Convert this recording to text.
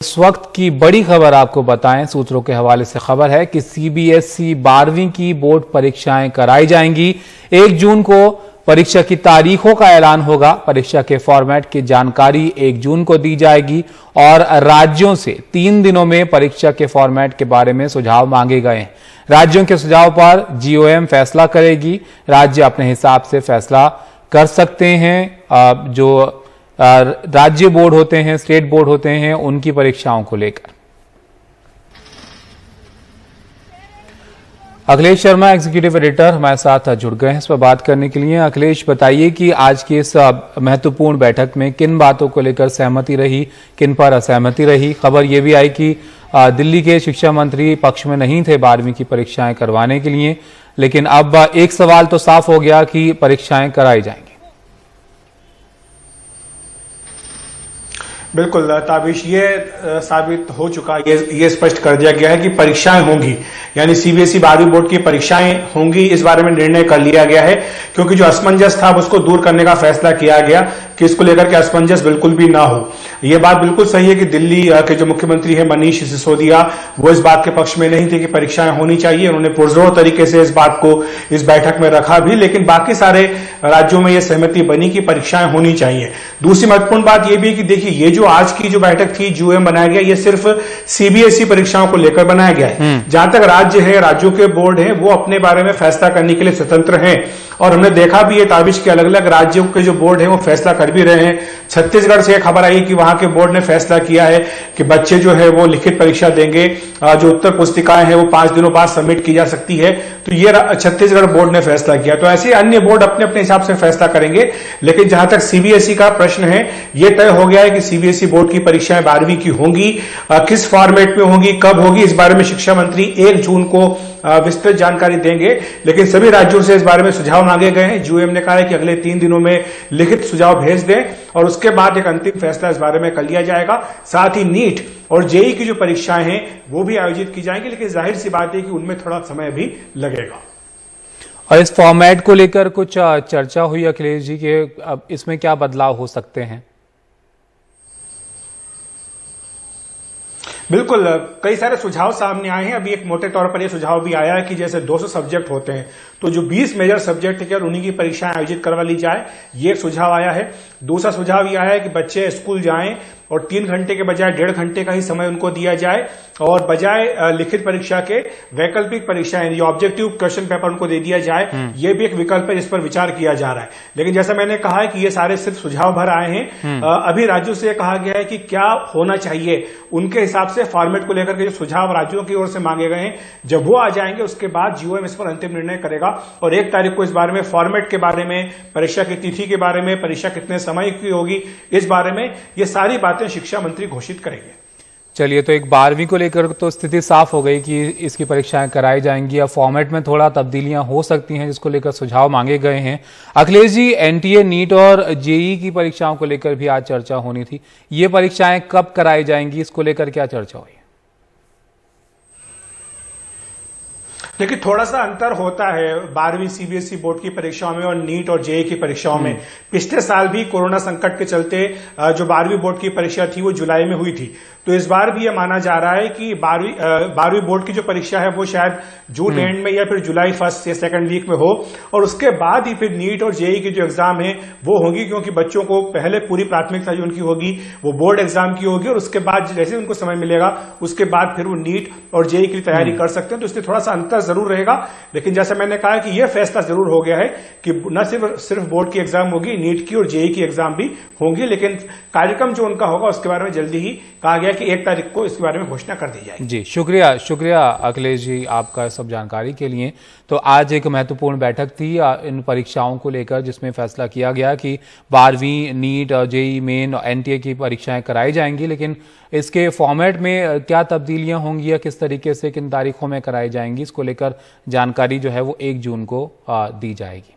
इस वक्त की बड़ी खबर आपको बताएं, सूत्रों के हवाले से खबर है कि सीबीएसई 12वीं की बोर्ड परीक्षाएं कराई जाएंगी। 1 जून को परीक्षा की तारीखों का ऐलान होगा। परीक्षा के फॉर्मेट की जानकारी 1 जून को दी जाएगी और राज्यों से 3 दिनों में परीक्षा के फॉर्मेट के बारे में सुझाव मांगे गए हैं। राज्यों के सुझाव पर जीओएम फैसला करेगी। राज्य अपने हिसाब से फैसला कर सकते हैं। जो राज्य बोर्ड होते हैं, स्टेट बोर्ड होते हैं, उनकी परीक्षाओं को लेकर। अखिलेश शर्मा एग्जीक्यूटिव एडिटर हमारे साथ जुड़ गए हैं इस पर बात करने के लिए। अखिलेश, बताइए कि आज की इस महत्वपूर्ण बैठक में किन बातों को लेकर सहमति रही, किन पर असहमति रही। खबर यह भी आई कि दिल्ली के शिक्षा मंत्री पक्ष में नहीं थे 12वीं की परीक्षाएं करवाने के लिए, लेकिन अब एक सवाल तो साफ हो गया कि परीक्षाएं कराई जाएंगी। बिल्कुल ताबिश, ये साबित हो चुका, ये स्पष्ट कर दिया गया है कि परीक्षाएं होंगी, यानी सीबीएसई 12वीं बोर्ड की परीक्षाएं होंगी। इस बारे में निर्णय कर लिया गया है, क्योंकि जो असमंजस था उसको दूर करने का फैसला किया गया कि इसको लेकर के असमंजस बिल्कुल भी ना हो। ये बात बिल्कुल सही है कि दिल्ली के जो मुख्यमंत्री है मनीष सिसोदिया, वो इस बात के पक्ष में नहीं थे कि परीक्षाएं होनी चाहिए। उन्होंने पुरजोर तरीके से इस बात को इस बैठक में रखा भी, लेकिन बाकी सारे राज्यों में यह सहमति बनी कि परीक्षाएं होनी चाहिए। दूसरी महत्वपूर्ण बात यह भी कि देखिए, ये जो आज की जो बैठक थी, जीओएम बनाया गया, ये सिर्फ सीबीएसई परीक्षाओं को लेकर बनाया गया है। जहां तक राज्य है, राज्यों के बोर्ड हैं, वो अपने बारे में फैसला करने के लिए स्वतंत्र हैं। और हमने देखा भी है ताबिश के अलग अलग राज्यों के जो बोर्ड हैं वो फैसला कर भी रहे हैं। छत्तीसगढ़ से खबर आई कि वहां के बोर्ड ने फैसला किया है कि बच्चे जो है वो लिखित परीक्षा देंगे। जो उत्तर पुस्तिकाएं हैं वो 5 दिनों बाद सबमिट की जा सकती है। तो ये छत्तीसगढ़ बोर्ड ने फैसला किया। तो ऐसे अन्य बोर्ड अपने अपने हिसाब से फैसला करेंगे। लेकिन जहां तक सीबीएसई का प्रश्न है, यह तय हो गया है कि सीबीएसई बोर्ड की परीक्षाएं 12वीं की होंगी। किस फॉर्मेट में होंगी, कब होगी, इस बारे में शिक्षा मंत्री 1 जून को विस्तृत जानकारी देंगे। लेकिन सभी राज्यों से इस बारे में सुझाव मांगे गए हैं। जीओएम ने कहा है कि अगले 3 दिनों में लिखित सुझाव भेज दें और उसके बाद एक अंतिम फैसला इस बारे में कर लिया जाएगा। साथ ही नीट और जेईई की जो परीक्षाएं हैं वो भी आयोजित की जाएंगी, लेकिन जाहिर सी बात है कि उनमें थोड़ा समय भी लगेगा। और इस फॉर्मेट को लेकर कुछ चर्चा हुई अखिलेश जी के, अब इसमें क्या बदलाव हो सकते हैं? बिल्कुल, कई सारे सुझाव सामने आए हैं। अभी एक मोटे तौर पर यह सुझाव भी आया है कि जैसे 200 सब्जेक्ट होते हैं, तो जो 20 मेजर सब्जेक्ट है उन्हीं की परीक्षाएं आयोजित करवा ली जाए, ये एक सुझाव आया है। दूसरा सुझाव यह आया है कि बच्चे स्कूल जाएं और 3 घंटे के बजाय 1.5 घंटे का ही समय उनको दिया जाए और बजाय लिखित परीक्षा के वैकल्पिक परीक्षाएं, ऑब्जेक्टिव क्वेश्चन पेपर उनको दे दिया जाए। यह भी एक विकल्प है जिस पर विचार किया जा रहा है। लेकिन जैसा मैंने कहा है कि ये सारे सिर्फ सुझाव भर आए हैं। अभी राज्यों से कहा गया है कि क्या होना चाहिए, उनके हिसाब से फॉर्मेट को लेकर के जो सुझाव राज्यों की ओर से मांगे गए हैं, जब वो आ जाएंगे उसके बाद जीओएम इस पर अंतिम निर्णय करेगा और 1 तारीख को इस बारे में, फॉर्मेट के बारे में, परीक्षा की तिथि के बारे में, परीक्षा कितने समय की होगी, इस बारे में ये सारी बातें शिक्षा मंत्री घोषित करेंगे। चलिए, तो एक 12वीं को लेकर तो स्थिति साफ हो गई कि इसकी परीक्षाएं कराई जाएंगी। अब फॉर्मेट में थोड़ा तब्दीलियां हो सकती हैं, जिसको लेकर सुझाव मांगे गए हैं। अखिलेश जी, एनटीए, नीट और जेईई की परीक्षाओं को लेकर भी आज चर्चा होनी थी। ये परीक्षाएं कब कराई जाएंगी, इसको लेकर क्या चर्चा हुई? देखिए, थोड़ा सा अंतर होता है 12वीं सीबीएसई बोर्ड की परीक्षाओं में और नीट और जेईई की परीक्षाओं में। पिछले साल भी कोरोना संकट के चलते जो 12वीं बोर्ड की परीक्षा थी वो जुलाई में हुई थी। तो इस बार भी यह माना जा रहा है कि 12वीं बोर्ड की जो परीक्षा है वो शायद जून एंड में या फिर जुलाई 1st या 2nd वीक में हो और उसके बाद ही फिर नीट और जेईई की जो एग्जाम है वो होगी, क्योंकि बच्चों को पहले पूरी प्राथमिकता जो उनकी होगी वो बोर्ड एग्जाम की होगी और उसके बाद जैसे उनको समय मिलेगा उसके बाद फिर वो नीट और जेईई की तैयारी कर सकते हैं। तो इसलिए थोड़ा सा अंतर जरूर रहेगा। लेकिन जैसे मैंने कहा कि यह फैसला जरूर हो गया है कि न सिर्फ बोर्ड की एग्जाम होगी, नीट की और जेईई की एग्जाम भी होंगी। लेकिन कार्यक्रम जो उनका होगा उसके बारे में जल्दी ही कहा गया कि 1 तारीख को इसके बारे में घोषणा कर दी जाएगी। जी, शुक्रिया अखिलेश जी आपका सब जानकारी के लिए। तो आज एक महत्वपूर्ण बैठक थी इन परीक्षाओं को लेकर, जिसमें फैसला किया गया कि 12वीं, नीट और जेईई मेन और एनटीए की परीक्षाएं कराई जाएंगी। लेकिन इसके फॉर्मेट में क्या तब्दीलियां होंगी या किस तरीके से, किन तारीखों में कराई जाएंगी, इसको लेकर जानकारी जो है वो 1 जून को दी जाएगी।